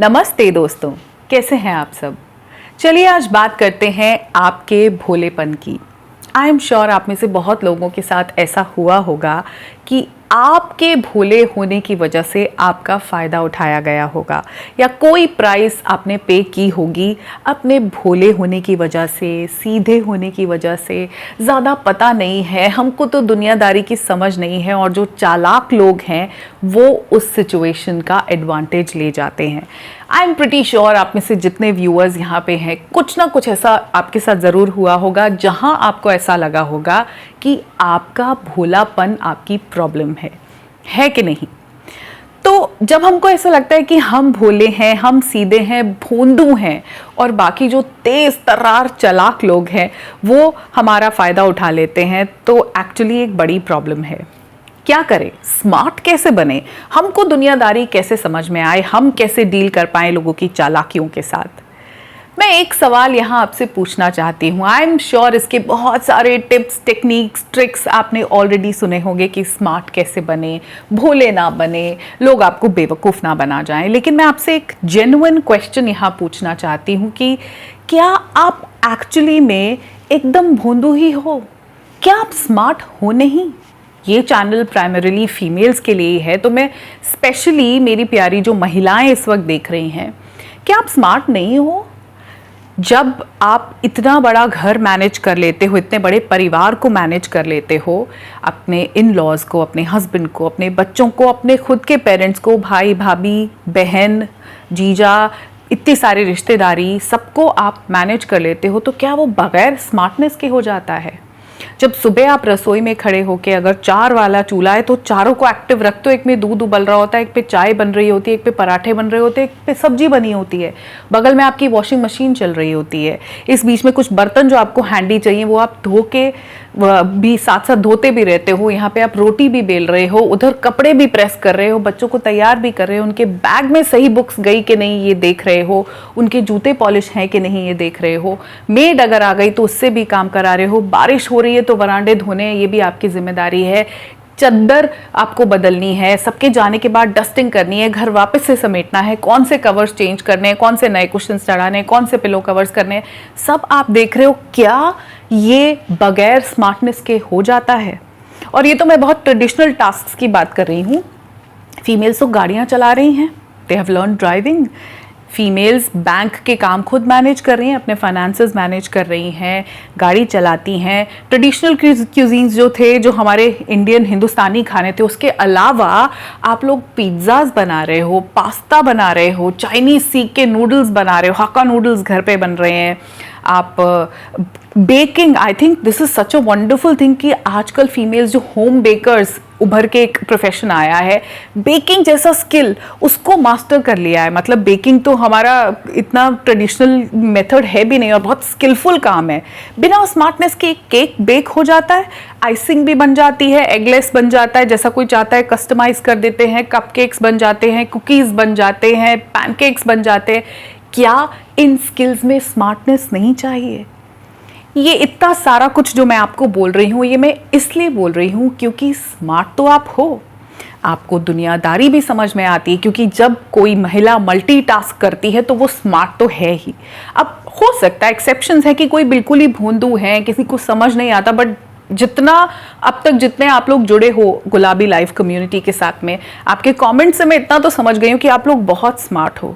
नमस्ते दोस्तों, कैसे हैं आप सब। चलिए आज बात करते हैं आपके भोलेपन की। आई एम श्योर आप में से बहुत लोगों के साथ ऐसा हुआ होगा कि आपके भोले होने की वजह से आपका फ़ायदा उठाया गया होगा या कोई प्राइस आपने पे की होगी अपने भोले होने की वजह से, सीधे होने की वजह से। ज़्यादा पता नहीं है हमको, तो दुनियादारी की समझ नहीं है और जो चालाक लोग हैं वो उस सिचुएशन का एडवांटेज ले जाते हैं। आई एम प्रिटी श्योर आप में से जितने व्यूअर्स यहाँ पे हैं, कुछ ना कुछ ऐसा आपके साथ ज़रूर हुआ होगा जहाँ आपको ऐसा लगा होगा कि आपका भोलापन आपकी प्रॉब्लम है कि नहीं। तो जब हमको ऐसा लगता है कि हम भोले हैं, हम सीधे हैं, भोंदू हैं और बाकी जो तेज तर्रार चालाक लोग हैं वो हमारा फ़ायदा उठा लेते हैं, तो एक्चुअली एक बड़ी प्रॉब्लम है। क्या करें, स्मार्ट कैसे बने, हमको दुनियादारी कैसे समझ में आए, हम कैसे डील कर पाए लोगों की चालाकियों के साथ। मैं एक सवाल यहाँ आपसे पूछना चाहती हूँ। आई एम श्योर इसके बहुत सारे टिप्स, टेक्निक्स, ट्रिक्स आपने ऑलरेडी सुने होंगे कि स्मार्ट कैसे बने, भोले ना बने, लोग आपको बेवकूफ़ ना बना जाएं। लेकिन मैं आपसे एक जेन्युइन क्वेश्चन यहाँ पूछना चाहती हूँ कि क्या आप एक्चुअली में एकदम भोंदू ही हो? क्या आप स्मार्ट हो नहीं? ये चैनल प्राइमरीली फीमेल्स के लिए है, तो मैं स्पेशली मेरी प्यारी जो महिलाएं इस वक्त देख रही हैं, क्या आप स्मार्ट नहीं हो? जब आप इतना बड़ा घर मैनेज कर लेते हो, इतने बड़े परिवार को मैनेज कर लेते हो, अपने इन लॉज को, अपने हस्बैंड को, अपने बच्चों को, अपने खुद के पेरेंट्स को, भाई भाभी, बहन, जीजा, इतनी सारी रिश्तेदारी, सबको आप मैनेज कर लेते हो, तो क्या वो बगैर स्मार्टनेस के हो जाता है? जब सुबह आप रसोई में खड़े होके अगर 4 वाला चूल्हा है तो चारों को एक्टिव रखते हो, एक में दूध उबल रहा होता है, एक पे चाय बन रही होती है, एक पे पराठे बन रहे होते हैं, एक पे सब्जी बनी होती है, बगल में आपकी वॉशिंग मशीन चल रही होती है, इस बीच में कुछ बर्तन जो आपको हैंडी चाहिए वो आप धो के भी साथ साथ धोते भी रहते हो, यहाँ पे आप रोटी भी बेल रहे हो, उधर कपड़े भी प्रेस कर रहे हो, बच्चों को तैयार भी कर रहे हो, उनके बैग में सही बुक्स गई कि नहीं ये देख रहे हो, उनके जूते पॉलिश हैं कि नहीं ये देख रहे हो, मेड अगर आ गई तो उससे भी काम करा रहे हो, बारिश हो रही है तो वरांडे धोने ये भी आपकी जिम्मेदारी है, चद्दर आपको बदलनी है, सबके जाने के बाद डस्टिंग करनी है, घर वापस से समेटना है, कौन से कवर्स चेंज करने हैं, कौन से नए कुशन्स चढ़ाने हैं, कौन से पिलो कवर्स करने हैं, सब आप देख रहे हो। क्या ये बगैर स्मार्टनेस के हो जाता है? और ये तो मैं बहुत ट्रेडिशनल टास्क्स की बात कर रही हूँ। फीमेल्स तो गाड़ियाँ चला रही हैं, they have learn driving. Females bank के काम खुद मैनेज कर रही हैं, अपने फाइनेंसेस मैनेज कर रही हैं, गाड़ी चलाती हैं। ट्रेडिशनल क्यूजीन्स जो थे, जो हमारे इंडियन हिंदुस्तानी खाने थे, उसके अलावा आप लोग पिज़्ज़ाज बना रहे हो, पास्ता बना रहे हो, चाइनीज़ सीख के नूडल्स बना रहे हो, हक्का नूडल्स घर पे बन रहे हैं, आप baking. I think this is such a wonderful thing कि आजकल फीमेल्स जो होम बेकर्स उभर के एक प्रोफेशन आया है, बेकिंग जैसा स्किल उसको मास्टर कर लिया है। मतलब बेकिंग तो हमारा इतना ट्रेडिशनल मेथड है भी नहीं और बहुत स्किलफुल काम है। बिना स्मार्टनेस के केक बेक हो जाता है, आइसिंग भी बन जाती है, एगलेस बन जाता है, जैसा कोई चाहता है कस्टमाइज कर देते हैं, कपकेक्स बन जाते हैं, कुकीज़ बन जाते हैं, पैनकेक्स बन जाते हैं। क्या इन स्किल्स में स्मार्टनेस नहीं चाहिए? ये इतना सारा कुछ जो मैं आपको बोल रही हूँ, ये मैं इसलिए बोल रही हूँ क्योंकि स्मार्ट तो आप हो, आपको दुनियादारी भी समझ में आती है, क्योंकि जब कोई महिला मल्टीटास्क करती है तो वो स्मार्ट तो है ही। अब हो सकता है एक्सेप्शंस है कि कोई बिल्कुल ही भोंदू है, किसी को समझ नहीं आता, बट जितना अब तक जितने आप लोग जुड़े हो गुलाबी लाइफ कम्युनिटी के साथ में, आपके कमेंट से मैं इतना तो समझ गई हूँ कि आप लोग बहुत स्मार्ट हो,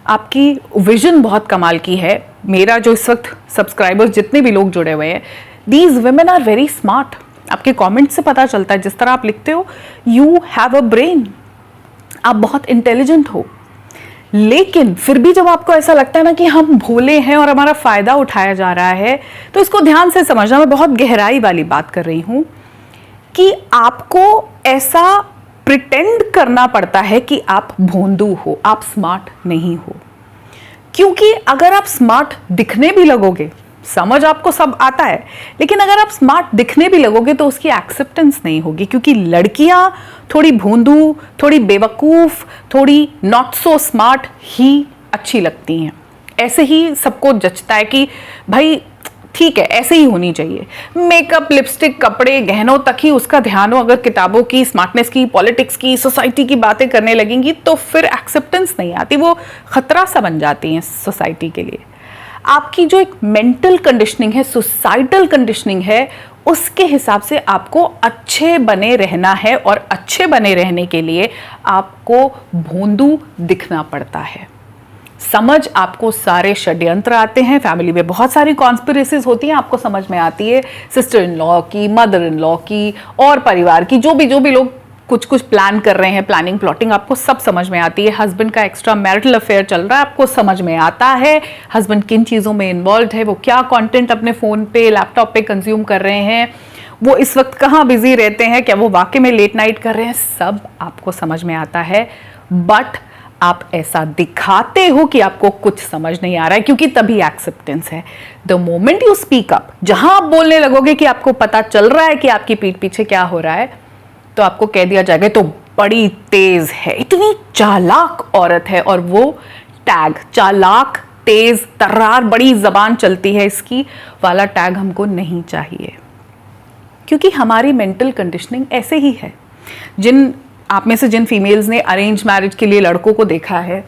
आपकी विजन बहुत कमाल की है। मेरा जो इस वक्त सब्सक्राइबर्स जितने भी लोग जुड़े हुए हैं, these women are very smart. आपके कमेंट से पता चलता है, जिस तरह आप लिखते हो, यू हैव अ ब्रेन, आप बहुत इंटेलिजेंट हो। लेकिन फिर भी जब आपको ऐसा लगता है ना कि हम भोले हैं और हमारा फायदा उठाया जा रहा है, तो इसको ध्यान से समझना। मैं बहुत गहराई वाली बात कर रही हूं कि आपको ऐसा प्रिटेंड करना पड़ता है कि आप भोंदू हो, आप स्मार्ट नहीं हो। क्योंकि अगर आप स्मार्ट दिखने भी लगोगे, समझ आपको सब आता है, लेकिन अगर आप स्मार्ट दिखने भी लगोगे तो उसकी एक्सेप्टेंस नहीं होगी, क्योंकि लड़कियां थोड़ी भोंदू, थोड़ी बेवकूफ, थोड़ी नॉट सो स्मार्ट ही अच्छी लगती हैं। ऐसे ही सबको जचता है कि भाई ठीक है, ऐसे ही होनी चाहिए। मेकअप, लिपस्टिक, कपड़े, गहनों तक ही उसका ध्यान हो। अगर किताबों की, स्मार्टनेस की, पॉलिटिक्स की, सोसाइटी की बातें करने लगेंगी तो फिर एक्सेप्टेंस नहीं आती, वो खतरा सा बन जाती हैं सोसाइटी के लिए। आपकी जो एक मेंटल कंडीशनिंग है, सोसाइटल कंडीशनिंग है, उसके हिसाब से आपको अच्छे बने रहना है, और अच्छे बने रहने के लिए आपको भोंदू दिखना पड़ता है। समझ आपको सारे षड्यंत्र आते हैं, फैमिली में बहुत सारी कॉन्स्पिरेसीज होती हैं, आपको समझ में आती है, सिस्टर इन लॉ की, मदर इन लॉ की, और परिवार की, जो भी लोग कुछ कुछ प्लान कर रहे हैं, प्लानिंग प्लॉटिंग, आपको सब समझ में आती है। हस्बैंड का एक्स्ट्रा मैरिटल अफेयर चल रहा है, आपको समझ में आता है हस्बैंड किन चीज़ों में इन्वॉल्व है, वो क्या कंटेंट अपने फ़ोन पे, लैपटॉप पे कंज्यूम कर रहे हैं, वो इस वक्त कहाँ बिजी रहते हैं, क्या वो वाकई में लेट नाइट कर रहे हैं, सब आपको समझ में आता है। बट आप ऐसा दिखाते हो कि आपको कुछ समझ नहीं आ रहा है, क्योंकि तभी एक्सेप्टेंस है। The moment you speak up, जहां आप बोलने लगोगे कि आपको पता चल रहा है कि आपकी पीठ पीछे क्या हो रहा है, तो आपको कह दिया जाएगा तो बड़ी तेज है, इतनी चालाक औरत है। और वो टैग, चालाक, तेज, तर्रार, बड़ी जबान चलती है इसकी वाला टैग हमको नहीं चाहिए, क्योंकि हमारी मेंटल कंडीशनिंग ऐसे ही है। आप में से जिन फीमेल्स ने अरेंज मैरिज के लिए लड़कों को देखा है,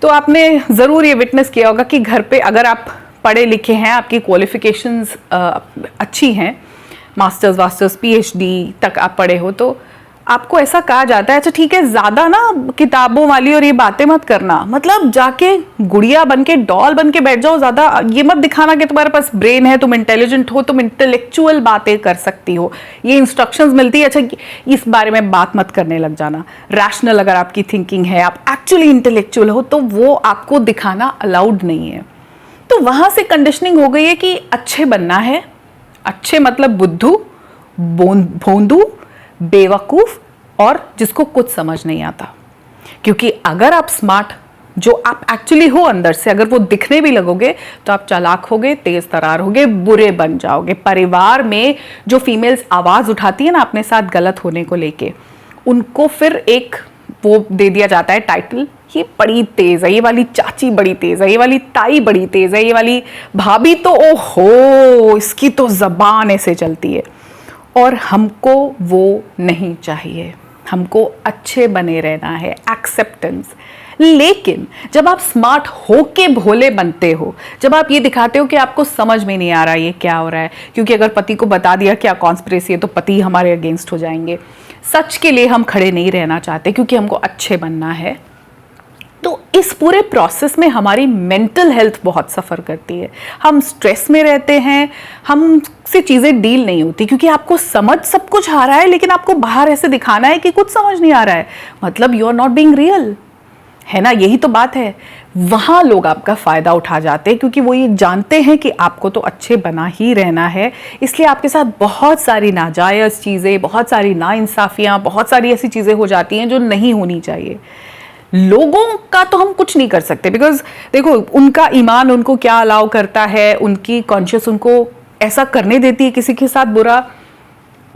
तो आपने ज़रूर ये विटनेस किया होगा कि घर पे अगर आप पढ़े लिखे हैं, आपकी क्वालिफिकेशंस अच्छी हैं, मास्टर्स वास्टर्स पीएचडी तक आप पढ़े हो, तो आपको ऐसा कहा जाता है, अच्छा ठीक है, ज़्यादा ना किताबों वाली और ये बातें मत करना, मतलब जाके गुड़िया बन के, डॉल बन के बैठ जाओ, ज़्यादा ये मत दिखाना कि तुम्हारे पास ब्रेन है, तुम इंटेलिजेंट हो, तुम इंटेलेक्चुअल बातें कर सकती हो, ये इंस्ट्रक्शंस मिलती है, अच्छा इस बारे में बात मत करने लग जाना। रैशनल अगर आपकी थिंकिंग है, आप एक्चुअली इंटेलेक्चुअल हो, तो वो आपको दिखाना अलाउड नहीं है। तो वहाँ से कंडीशनिंग हो गई है कि अच्छे बनना है, अच्छे मतलब बुद्धू, भोंदू, बेवकूफ, और जिसको कुछ समझ नहीं आता। क्योंकि अगर आप स्मार्ट, जो आप एक्चुअली हो अंदर से, अगर वो दिखने भी लगोगे तो आप चालाक होगे, तेज तरार होगे, बुरे बन जाओगे। परिवार में जो फीमेल्स आवाज उठाती है ना अपने साथ गलत होने को लेके, उनको फिर एक वो दे दिया जाता है टाइटल, ये बड़ी तेज है, ये वाली चाची बड़ी तेज है, ये वाली ताई बड़ी तेज है, ये वाली भाभी तो ओहो इसकी तो जबान ऐसे चलती है। और हमको वो नहीं चाहिए, हमको अच्छे बने रहना है, एक्सेप्टेंस। लेकिन जब आप स्मार्ट हो के भोले बनते हो, जब आप ये दिखाते हो कि आपको समझ में नहीं आ रहा ये क्या हो रहा है, क्योंकि अगर पति को बता दिया क्या कॉन्स्पिरेसी है तो पति हमारे अगेंस्ट हो जाएंगे, सच के लिए हम खड़े नहीं रहना चाहते क्योंकि हमको अच्छे बनना है, तो इस पूरे प्रोसेस में हमारी मेंटल हेल्थ बहुत सफ़र करती है। हम स्ट्रेस में रहते हैं, हमसे चीज़ें डील नहीं होती, क्योंकि आपको समझ सब कुछ आ रहा है, लेकिन आपको बाहर ऐसे दिखाना है कि कुछ समझ नहीं आ रहा है, मतलब you are not being real, है ना, यही तो बात है। वहाँ लोग आपका फ़ायदा उठा जाते हैं, क्योंकि वो ये जानते हैं कि आपको तो अच्छे बना ही रहना है, इसलिए आपके साथ बहुत सारी नाजायज़ चीज़ें, बहुत सारी नाइंसाफ़ियाँ, बहुत सारी ऐसी चीज़ें हो जाती हैं जो नहीं होनी चाहिए। लोगों का तो हम कुछ नहीं कर सकते, बिकॉज देखो उनका ईमान उनको क्या अलाउ करता है, उनकी कॉन्शियस उनको ऐसा करने देती है किसी के साथ बुरा,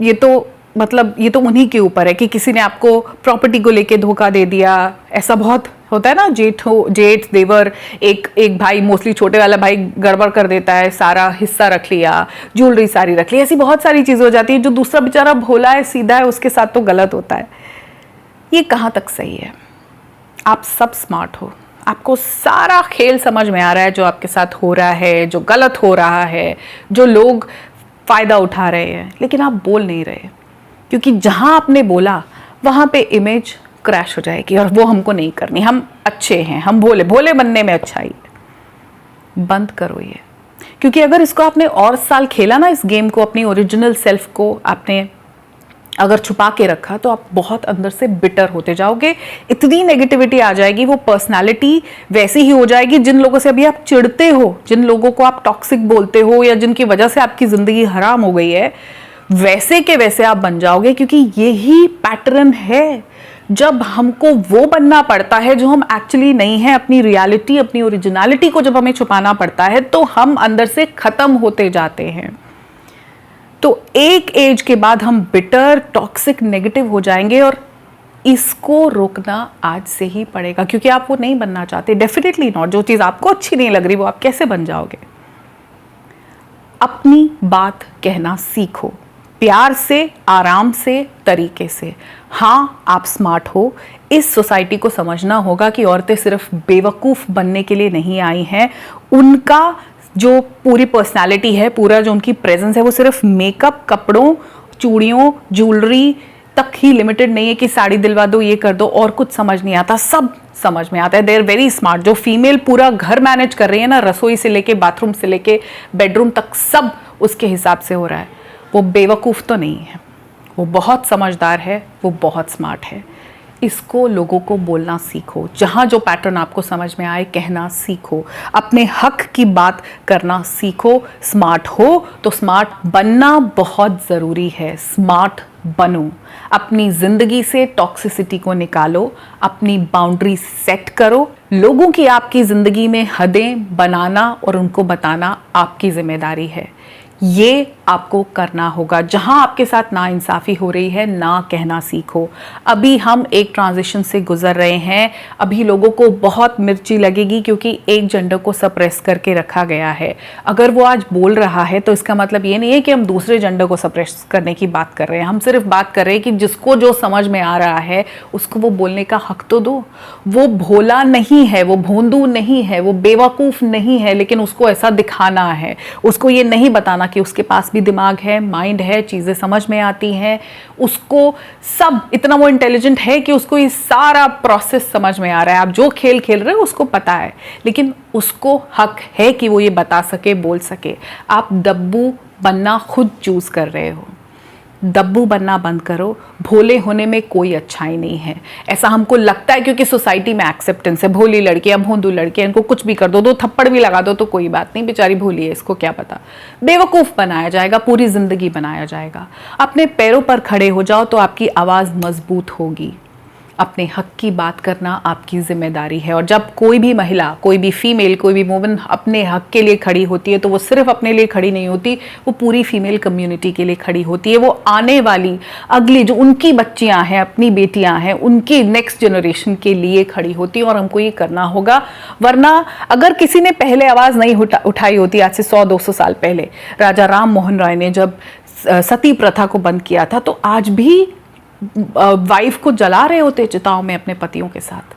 ये तो मतलब ये तो उन्हीं के ऊपर है कि किसी ने आपको प्रॉपर्टी को लेके धोखा दे दिया, ऐसा बहुत होता है ना, जेठ देवर, एक भाई, मोस्टली छोटे वाला भाई गड़बड़ कर देता है, सारा हिस्सा रख लिया, ज्वेलरी सारी रख ली, ऐसी बहुत सारी चीज़ें हो जाती है। जो दूसरा बेचारा भोला है, सीधा है, उसके साथ तो गलत होता है। ये कहाँ तक सही है? आप सब स्मार्ट हो, आपको सारा खेल समझ में आ रहा है जो आपके साथ हो रहा है, जो गलत हो रहा है, जो लोग फ़ायदा उठा रहे हैं, लेकिन आप बोल नहीं रहे, क्योंकि जहां आपने बोला वहां पे इमेज क्रैश हो जाएगी, और वो हमको नहीं करनी। हम अच्छे हैं, हम भोले भोले बनने में अच्छाई है। बंद करो ये, क्योंकि अगर इसको आपने और साल खेला ना, इस गेम को, अपनी ओरिजिनल सेल्फ को आपने अगर छुपा के रखा, तो आप बहुत अंदर से बिटर होते जाओगे, इतनी नेगेटिविटी आ जाएगी, वो पर्सनालिटी वैसी ही हो जाएगी। जिन लोगों से अभी आप चिढ़ते हो, जिन लोगों को आप टॉक्सिक बोलते हो, या जिनकी वजह से आपकी ज़िंदगी हराम हो गई है, वैसे के वैसे आप बन जाओगे, क्योंकि यही पैटर्न है। जब हमको वो बनना पड़ता है जो हम एक्चुअली नहीं है, अपनी रियलिटी, अपनी ओरिजिनलिटी को जब हमें छुपाना पड़ता है, तो हम अंदर से ख़त्म होते जाते हैं। तो एक एज के बाद हम बिटर, टॉक्सिक, नेगेटिव हो जाएंगे, और इसको रोकना आज से ही पड़ेगा, क्योंकि आप वो नहीं बनना चाहते, डेफिनेटली नॉट। जो चीज़ आपको अच्छी नहीं लग रही वो आप कैसे बन जाओगे? अपनी बात कहना सीखो, प्यार से, आराम से, तरीके से। हाँ, आप स्मार्ट हो। इस सोसाइटी को समझना होगा कि औरतें सिर्फ बेवकूफ़ बनने के लिए नहीं आई हैं। उनका जो पूरी पर्सनालिटी है, पूरा जो उनकी प्रेजेंस है, वो सिर्फ मेकअप, कपड़ों, चूड़ियों, ज्वेलरी तक ही लिमिटेड नहीं है कि साड़ी दिलवा दो, ये कर दो, और कुछ समझ नहीं आता, सब समझ में आता है। They are very smart. जो फीमेल पूरा घर मैनेज कर रही है ना, रसोई से लेके बाथरूम से लेके बेडरूम तक, सब उसके हिसाब से हो रहा है। वो बेवकूफ़ तो नहीं है, वो बहुत समझदार है, वो बहुत स्मार्ट है। इसको लोगों को बोलना सीखो। जहाँ जो पैटर्न आपको समझ में आए कहना सीखो, अपने हक की बात करना सीखो। स्मार्ट हो तो स्मार्ट बनना बहुत ज़रूरी है। स्मार्ट बनो, अपनी ज़िंदगी से टॉक्सिसिटी को निकालो, अपनी बाउंड्री सेट करो। लोगों की आपकी ज़िंदगी में हदें बनाना और उनको बताना आपकी ज़िम्मेदारी है। ये आपको करना होगा। जहां आपके साथ नाइंसाफ़ी हो रही है, ना कहना सीखो। अभी हम एक ट्रांजिशन से गुजर रहे हैं। अभी लोगों को बहुत मिर्ची लगेगी क्योंकि एक जेंडर को सप्रेस करके रखा गया है। अगर वो आज बोल रहा है तो इसका मतलब ये नहीं है कि हम दूसरे जेंडर को सप्रेस करने की बात कर रहे हैं। हम सिर्फ बात कर रहे हैं कि जिसको जो समझ में आ रहा है उसको वो बोलने का हक तो दो। वो भोला नहीं है, वो भोंदू नहीं है, वो बेवकूफ़ नहीं है, लेकिन उसको ऐसा दिखाना है। उसको ये नहीं बताना कि उसके पास भी दिमाग है, माइंड है, चीज़ें समझ में आती हैं। उसको सब, इतना वो इंटेलिजेंट है कि उसको ये सारा प्रोसेस समझ में आ रहा है। आप जो खेल खेल रहे हो उसको पता है, लेकिन उसको हक है कि वो ये बता सके, बोल सके। आप दब्बू बनना खुद चूज कर रहे हो। दब्बू बनना बंद करो। भोले होने में कोई अच्छाई नहीं है, ऐसा हमको लगता है क्योंकि सोसाइटी में एक्सेप्टेंस है। भोली लड़कियां, भोंदू लड़कियां, इनको कुछ भी कर दो, 2 थप्पड़ भी लगा दो तो कोई बात नहीं, बेचारी भोली है, इसको क्या पता। बेवकूफ़ बनाया जाएगा, पूरी जिंदगी बनाया जाएगा। अपने पैरों पर खड़े हो जाओ तो आपकी आवाज़ मजबूत होगी। अपने हक की बात करना आपकी जिम्मेदारी है। और जब कोई भी महिला, कोई भी फीमेल, कोई भी वुमन अपने हक के लिए खड़ी होती है तो वो सिर्फ अपने लिए खड़ी नहीं होती, वो पूरी फीमेल कम्युनिटी के लिए खड़ी होती है। वो आने वाली अगली जो उनकी बच्चियां हैं, अपनी बेटियां हैं, उनकी नेक्स्ट जनरेशन के लिए खड़ी होती है। और हमको ये करना होगा, वरना अगर किसी ने पहले आवाज़ नहीं उठाई होती, आज से 100-200 साल पहले राजा राम मोहन राय ने जब सती प्रथा को बंद किया था, तो आज भी वाइफ को जला रहे होते चिताओं में अपने पतियों के साथ।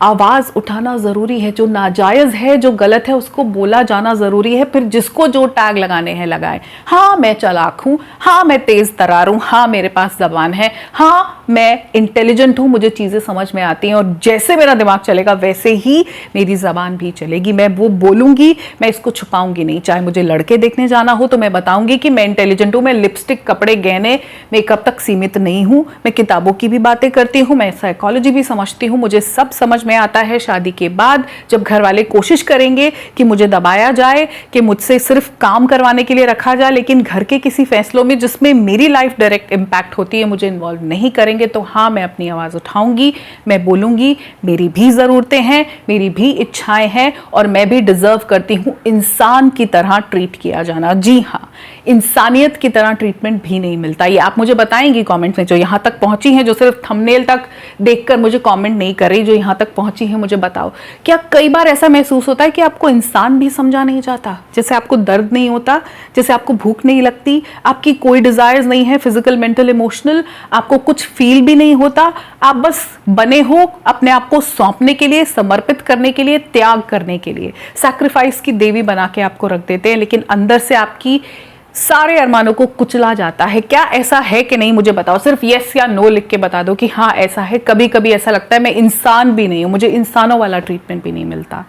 आवाज़ उठाना ज़रूरी है। जो नाजायज़ है, जो गलत है, उसको बोला जाना ज़रूरी है। फिर जिसको जो टैग लगाने हैं लगाए। हाँ, मैं चालाक हूँ, हाँ मैं तेज़ तरार हूँ, हाँ मेरे पास ज़बान है, हाँ मैं इंटेलिजेंट हूँ, मुझे चीज़ें समझ में आती हैं, और जैसे मेरा दिमाग चलेगा वैसे ही मेरी ज़बान भी चलेगी। मैं वो बोलूँगी, मैं इसको छुपाऊँगी नहीं। चाहे मुझे लड़के देखने जाना हो तो मैं बताऊँगी कि मैं इंटेलिजेंट हूँ। मैं लिपस्टिक, कपड़े, गहने, मेकअप तक सीमित नहीं हूँ। मैं किताबों की भी बातें करती हूँ, मैं साइकोलॉजी भी समझती हूँ, मुझे सब समझ में आता है। शादी के बाद जब घर वाले कोशिश करेंगे कि मुझे दबाया जाए, कि मुझसे सिर्फ काम करवाने के लिए रखा जाए, लेकिन घर के किसी फैसलों में जिसमें मेरी लाइफ डायरेक्ट इंपैक्ट होती है, मुझे इन्वॉल्व नहीं करेंगे, तो हाँ, मैं अपनी आवाज़ उठाऊंगी, मैं बोलूंगी। मेरी भी ज़रूरतें हैं, मेरी भी इच्छाएं हैं, और मैं भी डिजर्व करती हूँ इंसान की तरह ट्रीट किया जाना। जी हाँ, इंसानियत की तरह ट्रीटमेंट भी नहीं मिलता। ये आप मुझे बताएंगी कमेंट में, जो यहाँ तक पहुंची हैं, जो सिर्फ थंबनेल तक देखकर मुझे कमेंट नहीं कर रही, जो यहाँ तक पहुंची है, मुझे बताओ, क्या कई बार ऐसा महसूस होता है कि आपको इंसान भी समझा नहीं जाता? जैसे आपको दर्द नहीं होता, जैसे आपको भूख नहीं लगती, आपकी कोई डिजायर्स नहीं है, फिजिकल, मेंटल, इमोशनल, आपको कुछ फील भी नहीं होता। आप बस बने हो अपने आप को सौंपने के लिए, समर्पित करने के लिए, त्याग करने के लिए। सैक्रिफाइस की देवी बना के आपको रख देते हैं, लेकिन अंदर से आपकी सारे अरमानों को कुचला जाता है। क्या ऐसा है कि नहीं, मुझे बताओ। सिर्फ यस या नो लिख के बता दो कि हाँ ऐसा है। कभी कभी ऐसा लगता है मैं इंसान भी नहीं हूं, मुझे इंसानों वाला ट्रीटमेंट भी नहीं मिलता।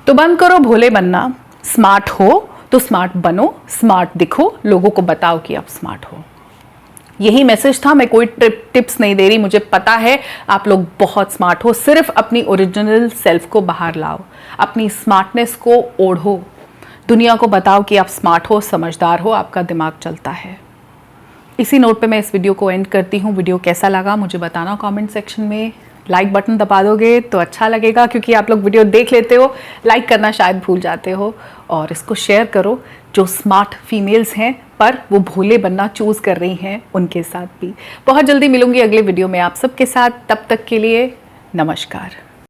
तो बंद करो भोले बनना। स्मार्ट हो तो स्मार्ट बनो, स्मार्ट दिखो, लोगों को बताओ कि आप स्मार्ट हो। यही मैसेज था। मैं कोई टिप्स नहीं दे रही, मुझे पता है आप लोग बहुत स्मार्ट हो। सिर्फ अपनी ओरिजिनल सेल्फ को बाहर लाओ, अपनी स्मार्टनेस को ओढ़ो, दुनिया को बताओ कि आप स्मार्ट हो, समझदार हो, आपका दिमाग चलता है। इसी नोट पे मैं इस वीडियो को एंड करती हूँ। वीडियो कैसा लगा मुझे बताना कमेंट सेक्शन में। लाइक बटन दबा दोगे तो अच्छा लगेगा, क्योंकि आप लोग वीडियो देख लेते हो, लाइक करना शायद भूल जाते हो। और इसको शेयर करो जो स्मार्ट फीमेल्स हैं पर वो भोले बनना चूज कर रही हैं, उनके साथ भी। बहुत जल्दी मिलूंगी अगले वीडियो में आप सबके साथ। तब तक के लिए नमस्कार।